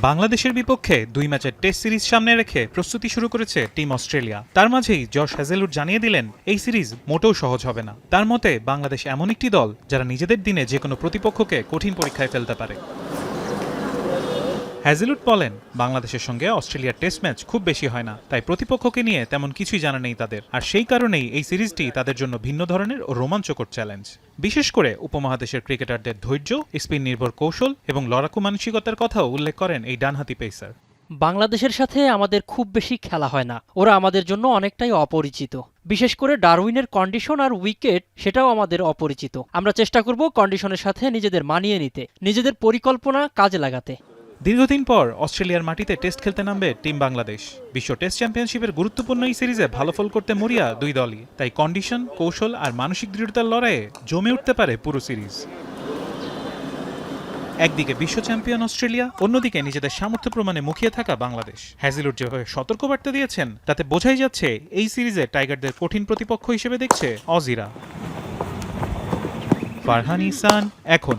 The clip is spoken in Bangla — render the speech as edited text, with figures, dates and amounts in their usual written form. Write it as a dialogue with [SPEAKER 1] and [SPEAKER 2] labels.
[SPEAKER 1] বাংলাদেশের বিপক্ষে ২ ম্যাচের টেস্ট সিরিজ সামনে রেখে প্রস্তুতি শুরু করেছে টিম অস্ট্রেলিয়া। তার মাঝেই জশ হ্যাজেলউড জানিয়ে দিলেন এই সিরিজ মোটেও সহজ হবে না। তার মতে বাংলাদেশ এমন একটি দল যারা নিজেদের দিনে যে কোনো প্রতিপক্ষকে কঠিন পরীক্ষায় ফেলতে পারে। হ্যাজেলউড বলেন, বাংলাদেশের সঙ্গে অস্ট্রেলিয়ার টেস্ট ম্যাচ খুব বেশি হয় না, তাই প্রতিপক্ষকে নিয়ে তেমন কিছুই জানা নেই তাদের। আর সেই কারণেই এই সিরিজটি তাদের জন্য ভিন্ন ধরনের ও রোমাঞ্চকর চ্যালেঞ্জ। বিশেষ করে উপমহাদেশের ক্রিকেটারদের ধৈর্য, স্পিন নির্ভর কৌশল এবং লড়াকু মানসিকতার কথাও উল্লেখ করেন এই ডানহাতি পেসার।
[SPEAKER 2] বাংলাদেশের সাথে আমাদের খুব বেশি খেলা হয় না, ওরা আমাদের জন্য অনেকটাই অপরিচিত। বিশেষ করে ডারউইনের কন্ডিশন আর উইকেট, সেটাও আমাদের অপরিচিত। আমরা চেষ্টা করব কন্ডিশনের সাথে নিজেদের মানিয়ে নিতে, নিজেদের পরিকল্পনা কাজে লাগাতে।
[SPEAKER 1] দীর্ঘদিন পর অস্ট্রেলিয়ার মাটিতে টেস্ট খেলতে নামবে টিম বাংলাদেশ। বিশ্ব টেস্ট চ্যাম্পিয়নশিপের গুরুত্বপূর্ণ এই সিরিজে ভালো ফল করতে মরিয়া দুই দলই, তাই কন্ডিশন, কৌশল আর মানসিক দৃঢ়তার লড়াইয়ে জমে উঠতে পারে পুরো সিরিজ। একদিকে বিশ্ব চ্যাম্পিয়ন অস্ট্রেলিয়া, অন্যদিকে নিজেদের সামর্থ্য প্রমাণে মুখিয়ে থাকা বাংলাদেশ। হ্যাজেলউড যেভাবে সতর্কবার্তা দিয়েছেন তাতে বোঝাই যাচ্ছে এই সিরিজে টাইগারদের কঠিন প্রতিপক্ষ হিসেবে দেখছে অজিরা। ফারহান ইহসান, এখন।